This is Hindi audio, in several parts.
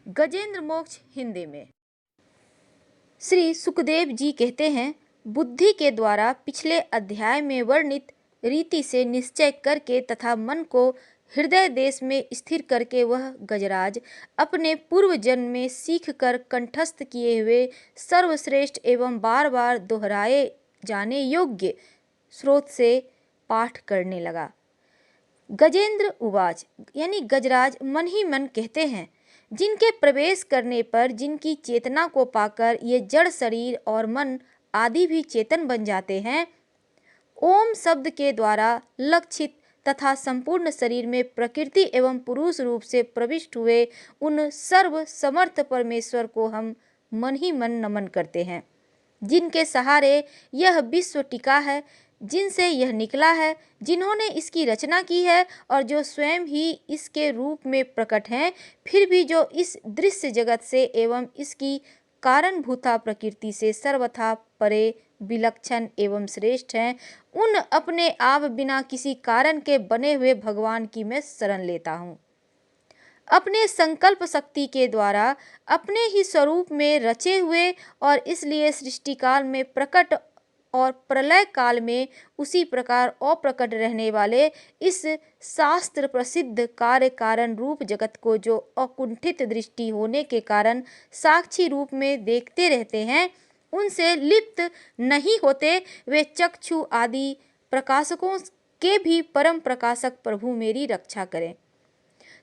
गजेंद्र मोक्ष हिंदी में। श्री सुखदेव जी कहते हैं, बुद्धि के द्वारा पिछले अध्याय में वर्णित रीति से निश्चय करके तथा मन को हृदय देश में स्थिर करके वह गजराज अपने पूर्व जन्म में सीख कर कंठस्थ किए हुए सर्वश्रेष्ठ एवं बार बार दोहराए जाने योग्य स्रोत से पाठ करने लगा। गजेंद्र उवाच यानी गजराज मन ही मन कहते हैं, जिनके प्रवेश करने पर जिनकी चेतना को पाकर ये जड़ शरीर और मन आदि भी चेतन बन जाते हैं, ओम शब्द के द्वारा लक्षित तथा संपूर्ण शरीर में प्रकृति एवं पुरुष रूप से प्रविष्ट हुए उन सर्व समर्थ परमेश्वर को हम मन ही मन नमन करते हैं, जिनके सहारे यह विश्व टिका है, जिनसे यह निकला है, जिन्होंने इसकी रचना की है और जो स्वयं ही इसके रूप में प्रकट हैं, फिर भी जो इस दृश्य जगत से एवं इसकी कारणभूता प्रकृति से सर्वथा परे विलक्षण एवं श्रेष्ठ हैं, उन अपने आप बिना किसी कारण के बने हुए भगवान की मैं शरण लेता हूँ। अपने संकल्प शक्ति के द्वारा अपने ही स्वरूप में रचे हुए और इसलिए सृष्टि काल में प्रकट और प्रलय काल में उसी प्रकार अप्रकट रहने वाले इस शास्त्र प्रसिद्ध कार्य कारण रूप जगत को जो अकुंठित दृष्टि होने के कारण साक्षी रूप में देखते रहते हैं, उनसे लिप्त नहीं होते, वे चक्षु आदि प्रकाशकों के भी परम प्रकाशक प्रभु मेरी रक्षा करें।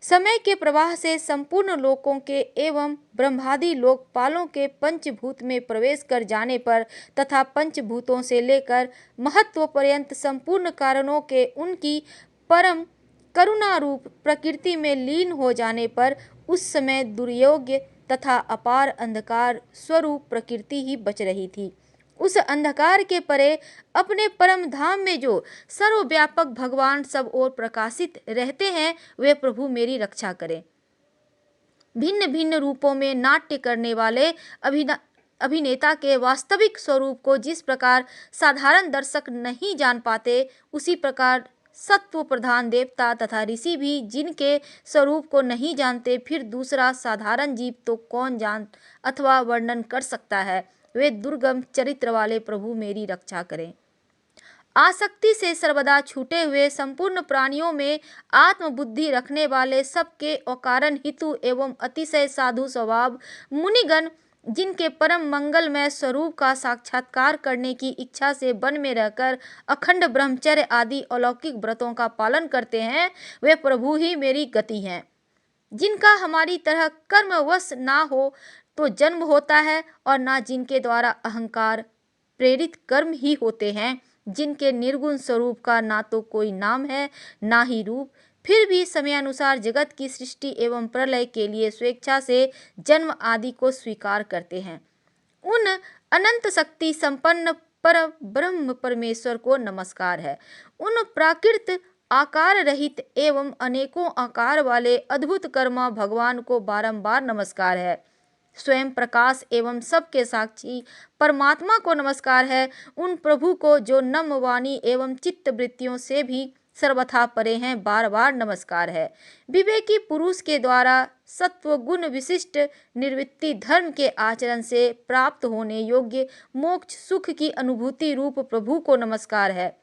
समय के प्रवाह से संपूर्ण लोकों के एवं ब्रह्मादि लोकपालों के पंचभूत में प्रवेश कर जाने पर तथा पंचभूतों से लेकर महत्व पर्यंत संपूर्ण कारणों के उनकी परम करुणा रूप प्रकृति में लीन हो जाने पर उस समय दुर्योग्य तथा अपार अंधकार स्वरूप प्रकृति ही बच रही थी। उस अंधकार के परे अपने परम धाम में जो सर्वव्यापक भगवान सब ओर प्रकाशित रहते हैं, वे प्रभु मेरी रक्षा करें। भिन्न भिन्न रूपों में नाट्य करने वाले अभिनेता के वास्तविक स्वरूप को जिस प्रकार साधारण दर्शक नहीं जान पाते, उसी प्रकार सत्व प्रधान देवता तथा ऋषि भी जिनके स्वरूप को नहीं जानते, फिर दूसरा साधारण जीव तो कौन जान अथवा वर्णन कर सकता है। वे दुर्गम चरित्र वाले प्रभु मेरी रक्षा करें। आसक्ति से सर्वदा छूटे हुए संपूर्ण प्राणियों में आत्मबुद्धि रखने वाले सबके अकारण हितु एवं अतिशय साधु स्वभाव मुनिगण, जिनके परम मंगलमय स्वरूप का साक्षात्कार करने की इच्छा से वन में रहकर अखंड ब्रह्मचर्य आदि अलौकिक व्रतों का पालन करते हैं, वे प्रभु ही मेरी गति हैं। जिनका हमारी तरह कर्मवश ना हो तो जन्म होता है और ना जिनके द्वारा अहंकार प्रेरित कर्म ही होते हैं, जिनके निर्गुण स्वरूप का ना तो कोई नाम है ना ही रूप, फिर भी समयानुसार जगत की सृष्टि एवं प्रलय के लिए स्वेच्छा से जन्म आदि को स्वीकार करते हैं, उन अनंत शक्ति संपन्न पर ब्रह्म परमेश्वर को नमस्कार है। उन प्राकृत आकार रहित एवं अनेकों आकार वाले अद्भुत कर्मा भगवान को बारंबार नमस्कार है। स्वयं प्रकाश एवं सबके साक्षी परमात्मा को नमस्कार है। उन प्रभु को जो नम्र वाणी एवं चित्त वृत्तियों से भी सर्वथा परे हैं, बार बार नमस्कार है। विवेकी पुरुष के द्वारा सत्व गुण विशिष्ट निर्वृत्ति धर्म के आचरण से प्राप्त होने योग्य मोक्ष सुख की अनुभूति रूप प्रभु को नमस्कार है।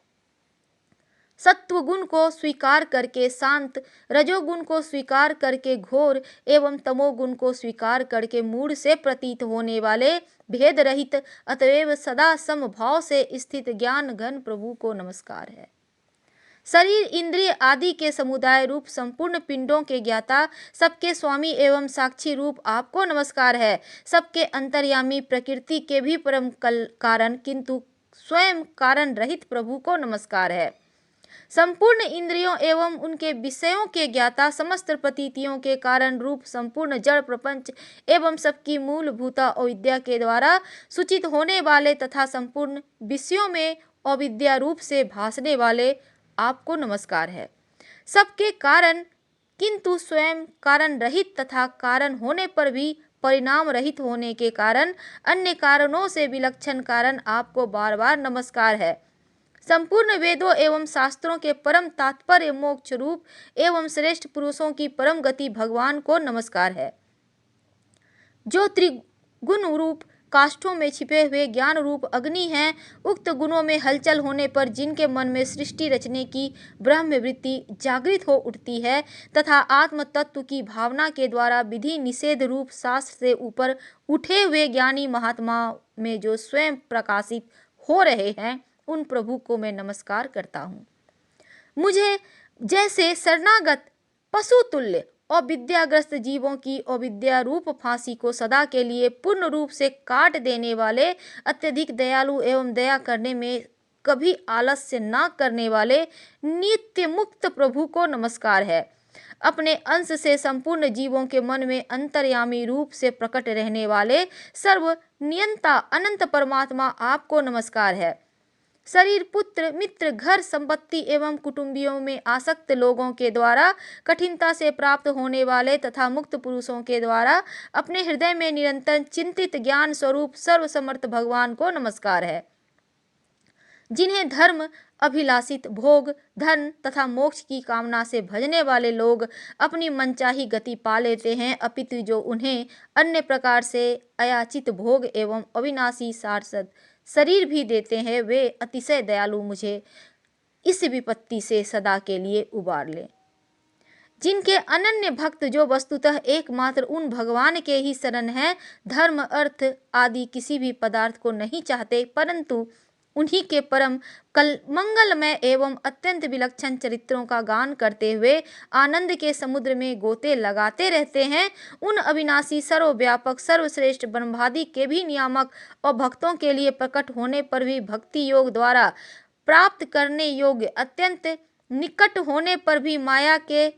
सत्व गुण को स्वीकार करके शांत, रजोगुण को स्वीकार करके घोर एवं तमोगुण को स्वीकार करके मूढ़ से प्रतीत होने वाले भेद रहित अतएव सदा समभाव से स्थित ज्ञान घन प्रभु को नमस्कार है। शरीर इंद्रिय आदि के समुदाय रूप संपूर्ण पिंडों के ज्ञाता, सबके स्वामी एवं साक्षी रूप आपको नमस्कार है। सबके अंतर्यामी प्रकृति के भी परम कारण किंतु स्वयं कारण रहित प्रभु को नमस्कार है। संपूर्ण इंद्रियों एवं उनके विषयों के ज्ञाता, समस्त प्रतीतियों के कारण रूप संपूर्ण जड़ प्रपंच एवं सबकी मूलभूता अविद्या के द्वारा सूचित होने वाले तथा संपूर्ण विषयों में अविद्या रूप से भासने वाले आपको नमस्कार है। सबके कारण किंतु स्वयं कारण रहित तथा कारण होने पर भी परिणाम रहित होने के कारण अन्य कारणों से विलक्षण कारण आपको बार बार नमस्कार है। संपूर्ण वेदों एवं शास्त्रों के परम तात्पर्य मोक्ष रूप एवं श्रेष्ठ पुरुषों की परम गति भगवान को नमस्कार है। जो त्रिगुण रूप काष्ठों में छिपे हुए ज्ञान रूप अग्नि हैं, उक्त गुणों में हलचल होने पर जिनके मन में सृष्टि रचने की ब्रह्म वृत्ति जागृत हो उठती है तथा आत्म तत्व की भावना के द्वारा विधि निषेध रूप शास्त्र से ऊपर उठे हुए ज्ञानी महात्मा में जो स्वयं प्रकाशित हो रहे हैं, उन प्रभु को मैं नमस्कार करता हूँ। मुझे जैसे शरणागत पशु तुल्य और विद्याग्रस्त जीवों की अविद्या रूप फांसी को सदा के लिए पूर्ण रूप से काट देने वाले, अत्यधिक दयालु एवं दया करने में कभी आलस्य न करने वाले नित्य मुक्त प्रभु को नमस्कार है। अपने अंश से संपूर्ण जीवों के मन में अंतर्यामी रूप से प्रकट रहने वाले सर्व नियंता अनंत परमात्मा आपको नमस्कार है। शरीर, पुत्र, मित्र, घर, संपत्ति एवं कुटुंबियों में आसक्त लोगों के द्वारा कठिनता से प्राप्त होने वाले तथा मुक्त पुरुषों के द्वारा अपने हृदय में निरंतर चिंतित ज्ञान स्वरूप सर्वसमर्थ भगवान को नमस्कार है। जिन्हें धर्म अभिलाषित भोग, धन तथा मोक्ष की कामना से भजने वाले लोग अपनी मनचाही गति पा लेते हैं, अपितु जो उन्हें अन्य प्रकार से अयाचित भोग एवं अविनाशी शाश्वत शरीर भी देते हैं, वे अतिशय दयालु मुझे इस विपत्ति से सदा के लिए उबार ले। जिनके अनन्य भक्त जो वस्तुतः एकमात्र उन भगवान के ही शरण हैं, धर्म, अर्थ आदि किसी भी पदार्थ को नहीं चाहते, परंतु उन्हीं के परम मंगलमय एवं अत्यंत विलक्षण चरित्रों का गान करते हुए आनंद के समुद्र में गोते लगाते रहते हैं, उन अविनाशी, सर्वव्यापक, सर्वश्रेष्ठ ब्रह्मादि के भी नियामक और भक्तों के लिए प्रकट होने पर भी भक्ति योग द्वारा प्राप्त करने योग्य, अत्यंत निकट होने पर भी माया के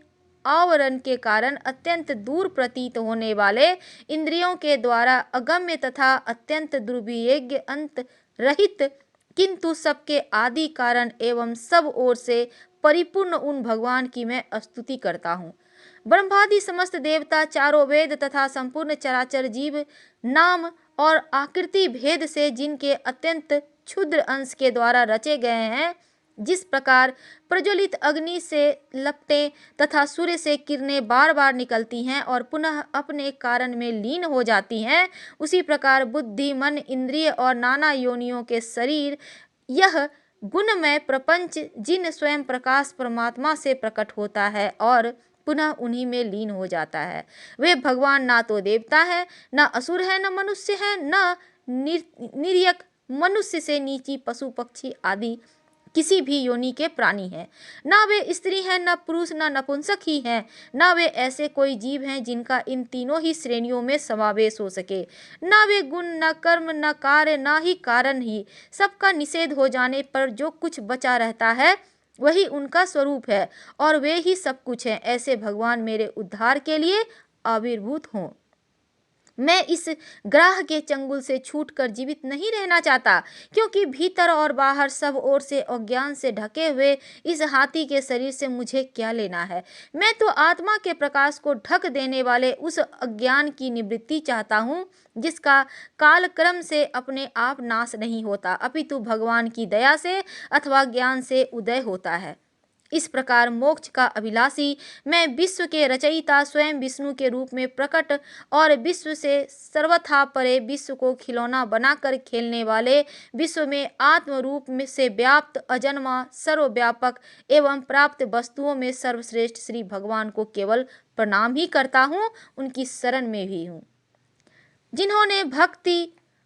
आवरण के कारण अत्यंत दूर प्रतीत होने वाले, इंद्रियों के द्वारा अगम्य तथा अत्यंत दुर्विवेज्य, अंत रहित किंतु सबके आदि कारण एवं सब ओर से परिपूर्ण उन भगवान की मैं स्तुति करता हूँ। ब्रह्मादि समस्त देवता, चारों वेद तथा संपूर्ण चराचर जीव नाम और आकृति भेद से जिनके अत्यंत क्षुद्र अंश के द्वारा रचे गए हैं, जिस प्रकार प्रज्वलित अग्नि से लपटें तथा सूर्य से किरणें बार बार निकलती हैं और पुनः अपने कारण में लीन हो जाती हैं, उसी प्रकार बुद्धि, मन, इंद्रिय और नाना योनियों के शरीर, यह गुणमय प्रपंच जिन स्वयं प्रकाश परमात्मा से प्रकट होता है और पुनः उन्हीं में लीन हो जाता है, वे भगवान ना तो देवता है, न असुर है, न मनुष्य है, न निर्यक मनुष्य से नीची पशु पक्षी आदि किसी भी योनि के प्राणी हैं, ना वे स्त्री हैं, न पुरुष, न नपुंसक ही हैं, ना वे ऐसे कोई जीव हैं जिनका इन तीनों ही श्रेणियों में समावेश हो सके, ना वे गुण, न कर्म, न कार्य, ना ही कारण ही। सबका निषेध हो जाने पर जो कुछ बचा रहता है वही उनका स्वरूप है और वे ही सब कुछ हैं। ऐसे भगवान मेरे उद्धार के लिए आविर्भूत हों। मैं इस ग्राह के चंगुल से छूटकर जीवित नहीं रहना चाहता, क्योंकि भीतर और बाहर सब ओर से अज्ञान से ढके हुए इस हाथी के शरीर से मुझे क्या लेना है। मैं तो आत्मा के प्रकाश को ढक देने वाले उस अज्ञान की निवृत्ति चाहता हूँ, जिसका कालक्रम से अपने आप नाश नहीं होता, अपितु भगवान की दया से अथवा ज्ञान से उदय होता है। इस प्रकार मोक्ष का अभिलाषी मैं विश्व के रचयिता स्वयं विष्णु के रूप में प्रकट और विश्व से सर्वथा परे, विश्व को खिलौना बनाकर खेलने वाले, विश्व में आत्म रूप में से व्याप्त, अजन्मा, सर्वव्यापक एवं प्राप्त वस्तुओं में सर्वश्रेष्ठ श्री भगवान को केवल प्रणाम ही करता हूँ, उनकी शरण में भी हूँ। जिन्होंने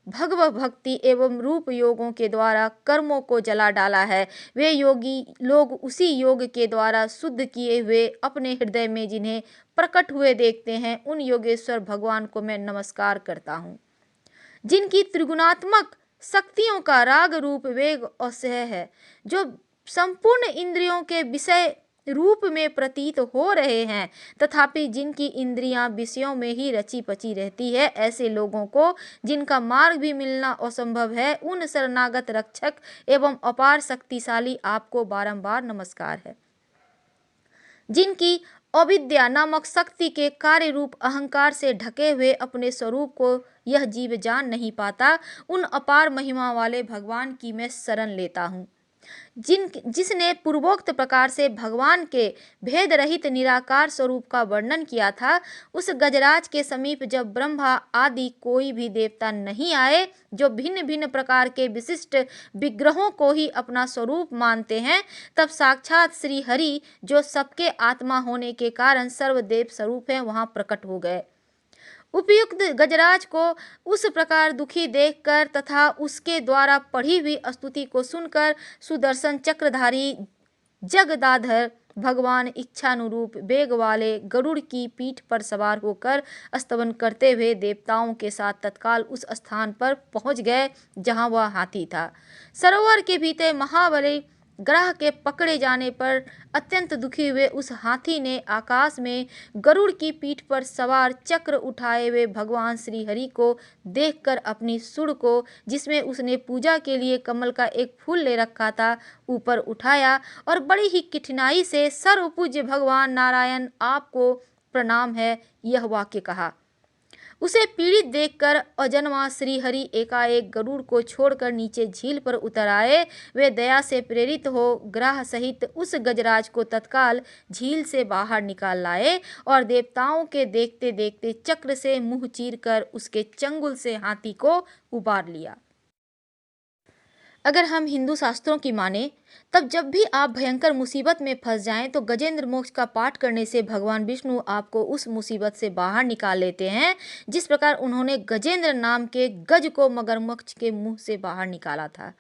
भगवत भक्ति एवं रूप योगों के द्वारा कर्मों को जला डाला है, वे योगी लोग उसी योग के द्वारा शुद्ध किए हुए अपने हृदय में जिन्हें प्रकट हुए देखते हैं, उन योगेश्वर भगवान को मैं नमस्कार करता हूँ। जिनकी त्रिगुणात्मक शक्तियों का राग रूप वेग असह्य है, जो संपूर्ण इंद्रियों के विषय रूप में प्रतीत हो रहे हैं, तथापि जिनकी इंद्रियां विषयों में ही रची पची रहती है, ऐसे लोगों को जिनका मार्ग भी मिलना असंभव है, उन शरणागत रक्षक एवं अपार शक्तिशाली आपको बारंबार नमस्कार है। जिनकी अविद्या नामक शक्ति के कार्य रूप अहंकार से ढके हुए अपने स्वरूप को यह जीव जान नहीं पाता, उन अपार महिमा वाले भगवान की मैं शरण लेता हूँ। जिसने पूर्वोक्त प्रकार से भगवान के भेद रहित निराकार स्वरूप का वर्णन किया था, उस गजराज के समीप जब ब्रह्मा आदि कोई भी देवता नहीं आए, जो भिन्न भिन्न प्रकार के विशिष्ट विग्रहों को ही अपना स्वरूप मानते हैं, तब साक्षात श्री हरि, जो सबके आत्मा होने के कारण सर्वदेव स्वरूप हैं, वहां प्रकट हो गए। उपयुक्त गजराज को उस प्रकार दुखी देखकर तथा उसके द्वारा पढ़ी हुई स्तुति को सुनकर सुदर्शन चक्रधारी जगदाधर भगवान इच्छानुरूप वेग वाले गरुड़ की पीठ पर सवार होकर स्तवन करते हुए देवताओं के साथ तत्काल उस स्थान पर पहुंच गए जहां वह हाथी था। सरोवर के भीतर महाबली ग्रह के पकड़े जाने पर अत्यंत दुखी हुए उस हाथी ने आकाश में गरुड़ की पीठ पर सवार चक्र उठाए हुए भगवान श्री हरि को देखकर अपनी सूंड को, जिसमें उसने पूजा के लिए कमल का एक फूल ले रखा था, ऊपर उठाया और बड़ी ही कठिनाई से सर्वपूज्य भगवान नारायण आपको प्रणाम है, यह वाक्य कहा। उसे पीड़ित देखकर अजन्मा श्री हरि एकाएक गरुड़ को छोड़कर नीचे झील पर उतर आए। वे दया से प्रेरित हो ग्रह सहित उस गजराज को तत्काल झील से बाहर निकाल लाए और देवताओं के देखते देखते चक्र से मुंह चीरकर उसके चंगुल से हाथी को उबार लिया। अगर हम हिंदू शास्त्रों की माने, तब जब भी आप भयंकर मुसीबत में फंस जाएं तो गजेंद्र मोक्ष का पाठ करने से भगवान विष्णु आपको उस मुसीबत से बाहर निकाल लेते हैं, जिस प्रकार उन्होंने गजेंद्र नाम के गज को मगरमच्छ के मुंह से बाहर निकाला था।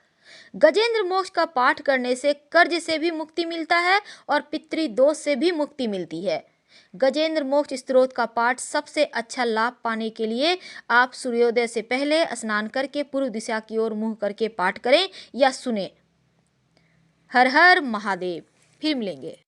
गजेंद्र मोक्ष का पाठ करने से कर्ज से भी मुक्ति मिलता है और पितृदोष से भी मुक्ति मिलती है। गजेंद्र मोक्ष स्तोत्र का पाठ सबसे अच्छा लाभ पाने के लिए आप सूर्योदय से पहले स्नान करके पूर्व दिशा की ओर मुंह करके पाठ करें या सुने। हर हर महादेव। फिर मिलेंगे।